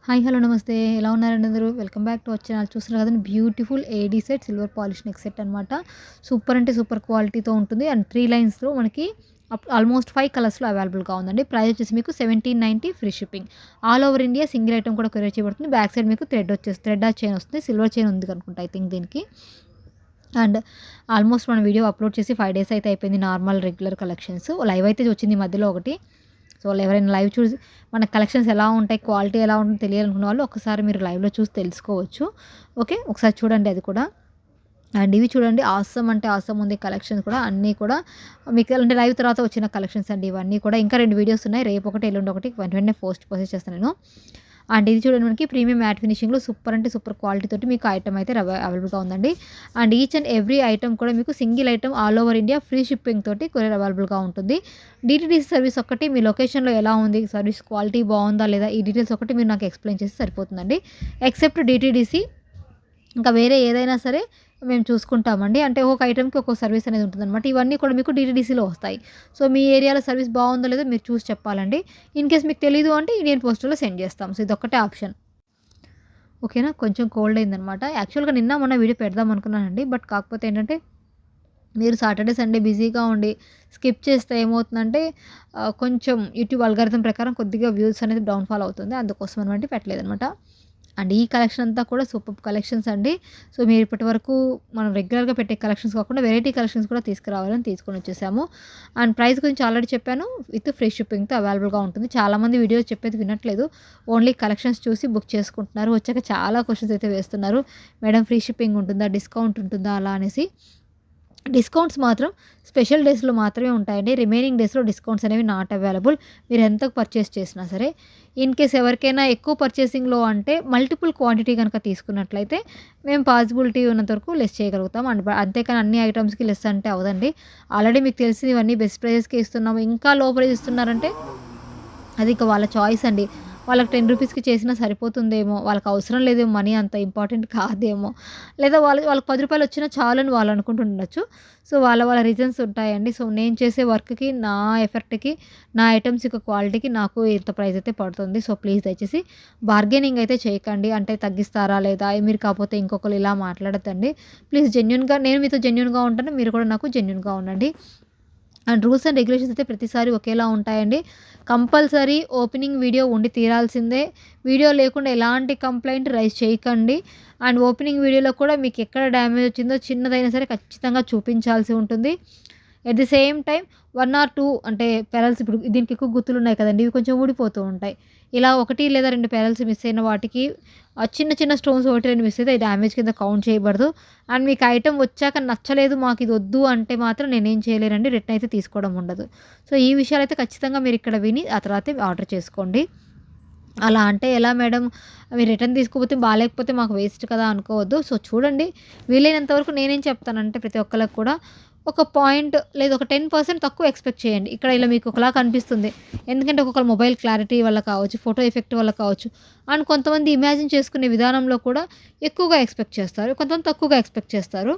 Hi hello నమస్తే ఎలా ఉన్నారండి అందరూ welcome back to our channel చూస్తున్నారు కదండి beautiful AD set silver polish neck set అనమాట సూపర్ అంటే సూపర్ క్వాలిటీతో ఉంటుంది అండ్ 3 లైన్స్లో మనకి ఆల్మోస్ట్ 5 కలర్స్లో అవైలబుల్గా ఉందండి ప్రైస్ వచ్చేసి మీకు 1790 free shipping all over India single item కూడా కొరియర్ చేయబడుతుంది బ్యాక్ సైడ్ మీకు థ్రెడ్ చైన్ వస్తుంది సిల్వర్ చైన్ ఉంది అనుకుంటా ఐ థింక్ దీనికి అండ్ ఆల్మోస్ట్ మన వీడియో అప్లోడ్ చేసి 5 డేస్ అయితే అయిపోయింది నార్మల్ రెగ్యులర్ కలెక్షన్స్ లైవ్ అయితే వచ్చింది మధ్యలో ఒకటి సో ఎవరైనా లైవ్ చూసి మన కలెక్షన్స్ ఎలా ఉంటాయి క్వాలిటీ ఎలా ఉంటుందో తెలియాలనుకున్న వాళ్ళు ఒకసారి మీరు లైవ్లో చూసి తెలుసుకోవచ్చు ఓకే ఒకసారి చూడండి అది కూడా అండ్ ఇవి చూడండి ఆసమ్ అంటే ఆసమ్ ఉంది కలెక్షన్స్ కూడా అన్నీ కూడా మీకు అంటే లైవ్ తర్వాత వచ్చిన కలెక్షన్స్ అండి ఇవన్నీ కూడా ఇంకా 2 వీడియోస్ ఉన్నాయి రేపు ఒకటి ఎల్లుండి ఒకటి వెంటనే పోస్ట్ చేస్తాను నేను అండ్ ఇది చూడండి మనకి ప్రీమియం మ్యాట్ ఫినిషింగ్లో సూపర్ అంటే సూపర్ క్వాలిటీ తోటి మీకు ఐటమ్ అయితే అవైలబుల్గా ఉందండి and each and every item కూడా మీకు single item all over India free shipping తోటి కొరియర్ అవైలబుల్గా ఉంటుంది డిటిడిసి సర్వీస్ ఒకటి మీ లొకేషన్లో ఎలా ఉంది సర్వీస్ క్వాలిటీ బాగుందా లేదా ఈ డీటెయిల్స్ ఒకటి మీరు నాకు ఎక్స్ప్లెయిన్ చేసి సరిపోతుందండి ఎక్సెప్ట్ డిటిడిసి ఇంకా వేరే ఏదైనా సరే మేము చూసుకుంటామండి అంటే ఒక్కొక్క ఐటమ్కి ఒక్కొక్క సర్వీస్ అనేది ఉంటుందన్నమాట ఇవన్నీ కూడా మీకు డిటిడిసిలో వస్తాయి సో మీ ఏరియాలో సర్వీస్ బాగుందో లేదో మీరు చూసి చెప్పాలండి ఇన్ కేస్ మీకు తెలీదు అంటే ఇండియన్ పోస్టల్లో సెండ్ చేస్తాం సో ఇదొక్కటే ఆప్షన్ ఓకేనా కొంచెం కోల్డ్ అయిందనమాట యాక్చువల్గా నిన్న మొన్న వీడియో పెడదాం అనుకున్నానండి బట్ కాకపోతే ఏంటంటే మీరు సాటర్డే సండే బిజీగా ఉండి స్కిప్ చేస్తే ఏమవుతుందంటే కొంచెం యూట్యూబ్ అల్గారిథం ప్రకారం కొద్దిగా వ్యూస్ అనేది డౌన్ఫాల్ అవుతుంది అందుకోసం అనమాట పెట్టలేదనమాట అండ్ ఈ కలెక్షన్ అంతా కూడా సూపర్ కలెక్షన్స్ అండి సో మీరు ఇప్పటి వరకు మనం రెగ్యులర్గా పెట్టే కలెక్షన్స్ కాకుండా వెరైటీ కలెక్షన్స్ కూడా తీసుకురావాలని తీసుకొని వచ్చేసాము అండ్ ప్రైస్ గురించి ఆల్రెడీ చెప్పాను విత్ ఫ్రీ షిప్పింగ్తో అవైలబుల్గా ఉంటుంది చాలామంది వీడియో చెప్పేది వినట్లేదు ఓన్లీ కలెక్షన్స్ చూసి బుక్ చేసుకుంటున్నారు వచ్చాక చాలా క్వశ్చన్స్ అయితే వేస్తున్నారు మేడం ఫ్రీ షిప్పింగ్ ఉంటుందా డిస్కౌంట్ ఉంటుందా అలా అనేసి డిస్కౌంట్స్ మాత్రం స్పెషల్ డేస్లో మాత్రమే ఉంటాయండి రిమైనింగ్ డేస్లో డిస్కౌంట్స్ అనేవి నాట్ అవైలబుల్ మీరు ఎంత పర్చేస్ చేసినా సరే ఇన్ కేస్ ఎవరికైనా ఎక్కువ పర్చేసింగ్లో అంటే మల్టిపుల్ క్వాంటిటీ కనుక తీసుకున్నట్లయితే మేము పాసిబిలిటీ ఉన్నంత వరకు లెస్ చేయగలుగుతాం అంతేకాని అన్ని ఐటమ్స్కి లెస్ అంటే అవదండి ఆల్రెడీ మీకు తెలిసింది ఇవన్నీ బెస్ట్ ప్రైజెస్కి ఇస్తున్నాము ఇంకా లో ప్రైస్ ఇస్తున్నారంటే అది ఇక వాళ్ళ చాయిస్ అండి వాళ్ళకి 10 రూపీస్కి చేసినా సరిపోతుందేమో వాళ్ళకి అవసరం లేదేమో మనీ అంత ఇంపార్టెంట్ కాదేమో లేదా వాళ్ళకి 10 రూపాయలు వచ్చినా చాలని వాళ్ళు అనుకుంటుండొచ్చు సో వాళ్ళ రీజన్స్ ఉంటాయండి సో నేను చేసే వర్క్కి నా ఎఫర్ట్కి నా ఐటమ్స్ యొక్క క్వాలిటీకి నాకు ఇంత ప్రైస్ అయితే పడుతుంది సో ప్లీజ్ దయచేసి బార్గెనింగ్ అయితే చేయకండి అంటే తగ్గిస్తారా లేదా మీరు కాకపోతే ఇంకొకరు ఇలా మాట్లాడద్దండి ప్లీజ్ జెన్యున్గా నేను మీతో జెన్యున్గా ఉంటాను మీరు కూడా నాకు జెన్యున్గా ఉండండి అండ్ రూల్స్ అండ్ రెగ్యులేషన్స్ అయితే ప్రతిసారి ఒకేలా ఉంటాయండి కంపల్సరీ ఓపెనింగ్ వీడియో ఉండి తీరాల్సిందే వీడియో లేకుండా ఎలాంటి కంప్లైంట్ రైజ్ చేయకండి అండ్ ఓపెనింగ్ వీడియోలో కూడా మీకు ఎక్కడ డ్యామేజ్ వచ్చిందో చిన్నదైనా సరే ఖచ్చితంగా చూపించాల్సి ఉంటుంది at the same time 1 or 2 అంటే పెరల్స్ ఇప్పుడు దీనికి ఎక్కువ గుర్తులు ఉన్నాయి కదండి ఇవి కొంచెం ఊడిపోతూ ఉంటాయి ఇలా 1 లేదా 2 పెరల్స్ మిస్ అయిన వాటికి చిన్న స్టోన్స్ 1, 2 మిస్ అయితే డ్యామేజ్ కింద కౌంట్ చేయబడదు అండ్ మీకు ఐటమ్ వచ్చాక నచ్చలేదు మాకు ఇది వద్దు అంటే మాత్రం నేనేం చేయలేనండి రిటర్న్ అయితే తీసుకోవడం ఉండదు సో ఈ విషయాలు అయితే ఖచ్చితంగా మీరు ఇక్కడ విని ఆ తర్వాత ఆర్డర్ చేసుకోండి అలా అంటే ఎలా మేడం మీరు రిటర్న్ తీసుకోకపోతే బాగాలేకపోతే మాకు వేస్ట్ కదా అనుకోవద్దు సో చూడండి వీలైనంత వరకు నేనేం చెప్తానంటే ప్రతి ఒక్కరికి కూడా ఒక పాయింట్ లేదా ఒక 10% తక్కువ ఎక్స్పెక్ట్ చేయండి ఇక్కడ ఇలా మీకు ఒకలా కనిపిస్తుంది ఎందుకంటే ఒక్కొక్కరు మొబైల్ క్లారిటీ వల్ల కావచ్చు ఫోటో ఎఫెక్ట్ వల్ల కావచ్చు అండ్ కొంతమంది ఇమాజిన్ చేసుకునే విధానంలో కూడా ఎక్కువగా ఎక్స్పెక్ట్ చేస్తారు కొంతమంది తక్కువగా ఎక్స్పెక్ట్ చేస్తారు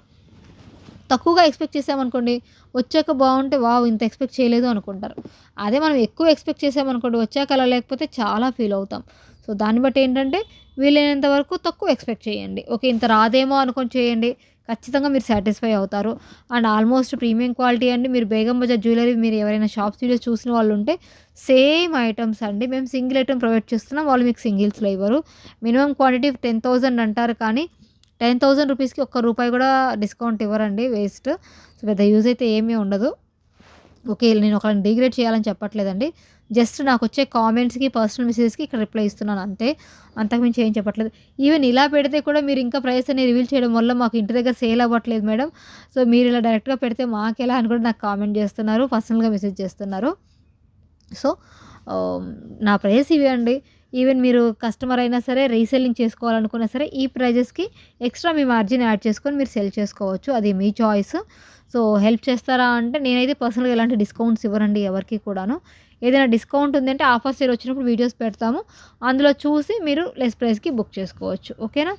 తక్కువగా ఎక్స్పెక్ట్ చేసామనుకోండి వచ్చాక బాగుంటే వావ్ ఇంత ఎక్స్పెక్ట్ చేయలేదు అనుకుంటారు అదే మనం ఎక్కువ ఎక్స్పెక్ట్ చేసామనుకోండి వచ్చాక అలా లేకపోతే చాలా ఫీల్ అవుతాం సో దాన్ని బట్టి ఏంటంటే వీలైనంత వరకు తక్కువ ఎక్స్పెక్ట్ చేయండి ఓకే ఇంత రాదేమో అనుకొని చేయండి ఖచ్చితంగా మీరు సాటిస్ఫై అవుతారు అండ్ ఆల్మోస్ట్ ప్రీమియం క్వాలిటీ అండి మీరు బేగం బజార్ జ్యువెలరీ మీరు ఎవరైనా షాప్స్ వీడియోస్ చూసిన వాళ్ళు ఉంటే సేమ్ ఐటమ్స్ అండి మేము సింగిల్ ఐటమ్ ప్రొవైడ్ చేస్తున్నాం వాళ్ళు మీకు సింగిల్స్లో ఇవ్వరు మినిమం క్వాంటిటీ 10,000 అంటారు కానీ 10,000 రూపీస్కి ₹1 కూడా డిస్కౌంట్ ఇవ్వరండి వేస్ట్ సో పెద్ద యూజ్ అయితే ఏమీ ఉండదు ఓకే నేను ఒకరిని డిగ్రేడ్ చేయాలని చెప్పట్లేదండి జస్ట్ నాకు వచ్చే కామెంట్స్కి పర్సనల్ మెసేజెస్కి ఇక్కడ రిప్లై ఇస్తున్నాను అంతే అంతకుమించి ఏం చెప్పట్లేదు ఈవెన్ ఇలా పెడితే కూడా మీరు ఇంకా ప్రైస్ అని రివీల్ చేయడం వల్ల మాకు ఇంటి దగ్గర సేల్ అవ్వట్లేదు మేడం సో మీరు ఇలా డైరెక్ట్గా పెడితే మాకెలా అని కూడా నాకు కామెంట్ చేస్తున్నారు పర్సనల్గా మెసేజ్ చేస్తున్నారు సో నా ప్రైస్ ఇవి అండి ఈవెన్ మీరు కస్టమర్ అయినా సరే రీసెల్లింగ్ చేసుకోవాలనుకున్నా సరే ఈ ప్రైజెస్కి ఎక్స్ట్రా మీ మార్జిన్ యాడ్ చేసుకొని మీరు సెల్ చేసుకోవచ్చు అది మీ చాయిస్ సో హెల్ప్ చేస్తారా అంటే నేనైతే పర్సనల్గా ఎలాంటి డిస్కౌంట్స్ ఇవ్వరండి ఎవరికి కూడాను ఏదైనా డిస్కౌంట్ ఉందంటే ఆఫర్ సేల్ వచ్చినప్పుడు వీడియోస్ పెడతాము అందులో చూసి మీరు లెస్ ప్రైస్కి బుక్ చేసుకోవచ్చు ఓకేనా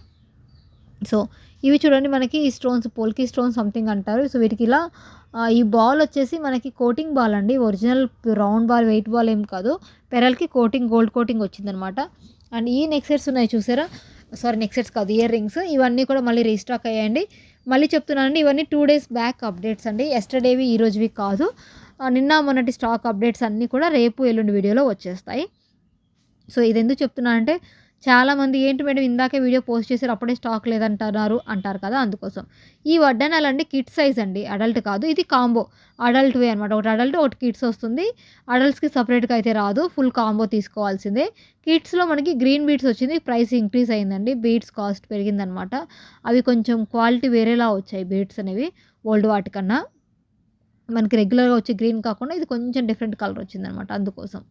సో ఇవి చూడండి మనకి ఈ స్టోన్స్ పోల్కి స్టోన్ సంథింగ్ అంటారు సో వీటికి ఇలా ఈ బాల్ వచ్చేసి మనకి కోటింగ్ బాల్ అండి original round ball wait ball ఏం కాదు పెరల్కి కోటింగ్ గోల్డ్ కోటింగ్ వచ్చిందనమాట అండ్ ఈ నెక్ సెట్స్ ఉన్నాయి చూసారా, సారీ నెక్ సెట్స్ కాదు, ఇయర్ రింగ్స్, ఇవన్నీ కూడా మళ్ళీ రీస్టాక్ అయ్యాయండి. మళ్ళీ చెప్తున్నానండి, ఇవన్నీ 2 days బ్యాక్ అప్డేట్స్ అండి, ఎస్టర్డేవి ఈ రోజువి కాదు. నిన్న మొన్నటి స్టాక్ అప్డేట్స్ అన్నీ కూడా రేపు ఎల్లుండి వీడియోలో వచ్చేస్తాయి. సో ఇది ఎందుకు చెప్తున్నానంటే, చాలామంది ఏంటి మేడం ఇందాకే వీడియో పోస్ట్ చేశారు అప్పుడే స్టాక్ లేదంటున్నారు అంటారు కదా, అందుకోసం. ఈ వడ్డానాలండి కిడ్స్ సైజ్ అండి, అడల్ట్ కాదు. ఇది కాంబో అడల్ట్వే అనమాట, ఒకటి అడల్ట్ ఒకటి కిడ్స్ వస్తుంది. అడల్ట్స్కి సపరేట్గా అయితే రాదు, ఫుల్ కాంబో తీసుకోవాల్సిందే. కిడ్స్లో మనకి గ్రీన్ బీడ్స్ వచ్చింది, ప్రైస్ ఇంక్రీజ్ అయిందండి, బీడ్స్ కాస్ట్ పెరిగిందనమాట. అవి కొంచెం క్వాలిటీ వేరేలా వచ్చాయి బీడ్స్ అనేవి ఓల్డ్ వాటికన్నా. మనకి రెగ్యులర్గా వచ్చే గ్రీన్ కాకుండా ఇది కొంచెం డిఫరెంట్ కలర్ వచ్చిందనమాట, అందుకోసం.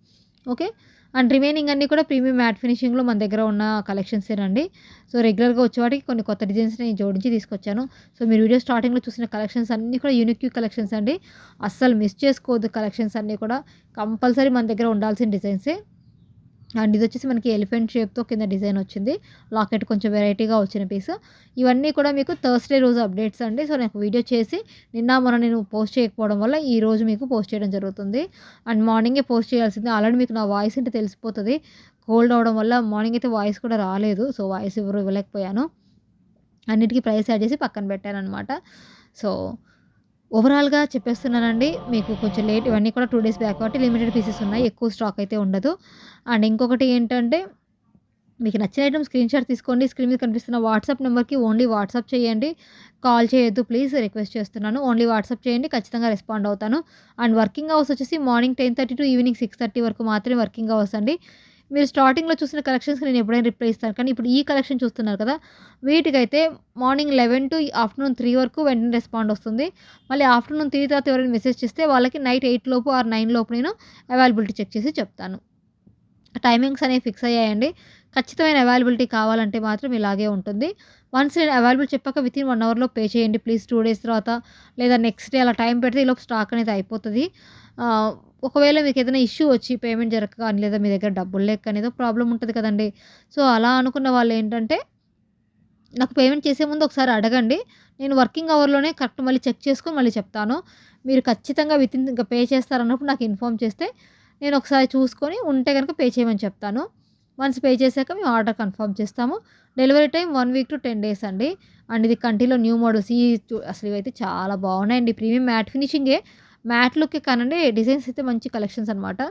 ఓకే. అండ్ రిమైనింగ్ అన్నీ కూడా ప్రీమియం మ్యాట్ ఫినిషింగ్లో మన దగ్గర ఉన్న కలెక్షన్సేనండి. సో రెగ్యులర్గా వచ్చే వాటికి కొన్ని కొత్త డిజైన్స్ నేను జోడించి తీసుకొచ్చాను. సో మీరు వీడియో స్టార్టింగ్లో చూసిన కలెక్షన్స్ అన్నీ కూడా యూనిక్ కలెక్షన్స్ అండి, అస్సలు మిస్ చేసుకోవద్దు. కలెక్షన్స్ అన్నీ కూడా కంపల్సరీ మన దగ్గర ఉండాల్సిన డిజైన్సే. అండ్ ఇది వచ్చేసి మనకి ఎలిఫెంట్ షేప్తో కింద డిజైన్ వచ్చింది, లాకెట్ కొంచెం వెరైటీగా వచ్చిన పీస్. ఇవన్నీ కూడా మీకు థర్స్డే రోజు అప్డేట్స్ అండి. సో నాకు వీడియో చేసి నిన్న మొన్న నేను పోస్ట్ చేయకపోవడం వల్ల ఈ రోజు మీకు పోస్ట్ చేయడం జరుగుతుంది. అండ్ మార్నింగే పోస్ట్ చేయాల్సింది, ఆల్రెడీ మీకు నా వాయిస్ అంటే తెలిసిపోతుంది. కోల్డ్ అవడం వల్ల మార్నింగ్ అయితే వాయిస్ కూడా రాలేదు, సో వాయిస్ ఇవ్వలేకపోయాను. అన్నిటికీ ప్రైస్ యాడ్ చేసి పక్కన పెట్టాననమాట. సో ఓవరాల్‌గా చెప్పేస్తున్నానండి. మీకు కొంచెం లేట్, ఇవన్నీ కూడా 2 days బ్యాక్ కాబట్టి లిమిటెడ్ పీసెస్ ఉన్నాయి, ఎక్కువ స్టాక్ అయితే ఉండదు. అండ్ ఇంకొకటి ఏంటంటే, మీకు నచ్చిన ఐటెమ్ స్క్రీన్‌షాట్ తీసుకోండి. స్క్రీన్ మీద కనిపిస్తున్న వాట్సాప్ నెంబర్‌కి ఓన్లీ వాట్సాప్ చేయండి. కాల్ చేయొద్దు ప్లీజ్, రిక్వెస్ట్ చేస్తున్నాను. ఓన్లీ వాట్సాప్ చేయండి, ఖచ్చితంగా రెస్పాండ్ అవుతాను. అండ్ వర్కింగ్ అవర్స్ వచ్చేసి మార్నింగ్ 10:30 to ఈవినింగ్ 6:30 వరకు మాత్రమే వర్కింగ్ అవర్స్ అండి. మీరు స్టార్టింగ్‌లో చూసిన కలెక్షన్స్‌కి నేను ఎప్పుడైనా రిప్లై ఇస్తాను. కానీ ఇప్పుడు ఈ కలెక్షన్ చూస్తున్నారు కదా, వీటికైతే మార్నింగ్ 11 to ఆఫ్టర్‌నూన్ 3 వరకు వెంటనే రెస్పాండ్ వస్తుంది. మళ్ళీ ఆఫ్టర్‌నూన్ 3 తర్వాత ఎవరైనా మెసేజ్ చేస్తే వాళ్ళకి నైట్ 8 లోపు ఆర్ 9 లోపు నేను అవైలబిలిటీ చెక్ చేసి చెప్తాను. టైమింగ్స్ అనేవి ఫిక్స్ అయ్యాయండి. ఖచ్చితమైన అవైలబిలిటీ కావాలంటే మాత్రం ఇలాగే ఉంటుంది. వన్స్ నేను అవైలబుల్ చెప్పాక వితిన్ 1 అవర్‌లో పే చేయండి ప్లీజ్. 2 days తర్వాత లేదా నెక్స్ట్ డే అలా టైం పెడితే ఈలోపు స్టాక్ అనేది అయిపోతది. ఒకవేళ మీకు ఏదైనా ఇష్యూ వచ్చి పేమెంట్ జరగక కానీ, లేదా మీ దగ్గర డబ్బులు లేక కానీ ఏదో ప్రాబ్లమ్ ఉంటది కదండీ. సో అలా అనుకున్న వాళ్ళేంటంటే, నాకు పేమెంట్ చేసే ముందు ఒకసారి అడగండి. నేను వర్కింగ్ అవర్‌లోనే కరెక్ట్ మళ్ళీ చెక్ చేసుకొని మళ్ళీ చెప్తాను. మీరు ఖచ్చితంగా వితిన్ ఇంక పే చేస్తారన్నప్పుడు నాకు ఇన్ఫార్మ్ చేస్తే, నేను ఒకసారి చూసుకొని ఉంటే గనుక పే చేయమని చెప్తాను. వన్స్ పే చేశాక మేము ఆర్డర్ కన్ఫర్మ్ చేస్తాము. Delivery time 1 week to 10 days అండి. అండ్ ఇది కంటిలో న్యూ మోడల్స్, అసలు ఇవైతే చాలా బాగున్నాయండి. ప్రీమియం మ్యాట్ ఫినిషింగే, మ్యాట్ లుక్కే కానండి, డిజైన్స్ అయితే మంచి కలెక్షన్స్ అనమాట.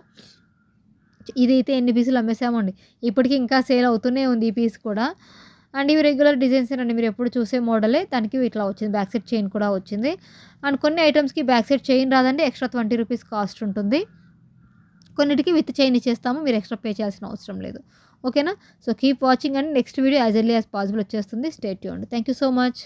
ఇదైతే ఎన్ని పీసులు అమ్మేసామండి, ఇప్పటికి ఇంకా సేల్ అవుతూనే ఉంది ఈ పీస్ కూడా. అండ్ ఇవి రెగ్యులర్ డిజైన్సేనండి, మీరు ఎప్పుడు చూసే మోడలే. దానికి ఇట్లా వచ్చింది, బ్యాక్ సైడ్ చైన్ కూడా వచ్చింది. అండ్ కొన్ని ఐటమ్స్‌కి బ్యాక్ సైడ్ చైన్ రాదండి, ఎక్స్ట్రా 20 rupees కాస్ట్ ఉంటుంది. కొన్నిటికి విత్ చైన్ ఇచ్చేస్తాము, మీరు ఎక్స్ట్రా పే చేయాల్సిన అవసరం లేదు. ఓకేనా. సో కీప్ వాచింగ్ అండి, next video as early as possible వచ్చేస్తుంది. Stay tuned. Thank you so much.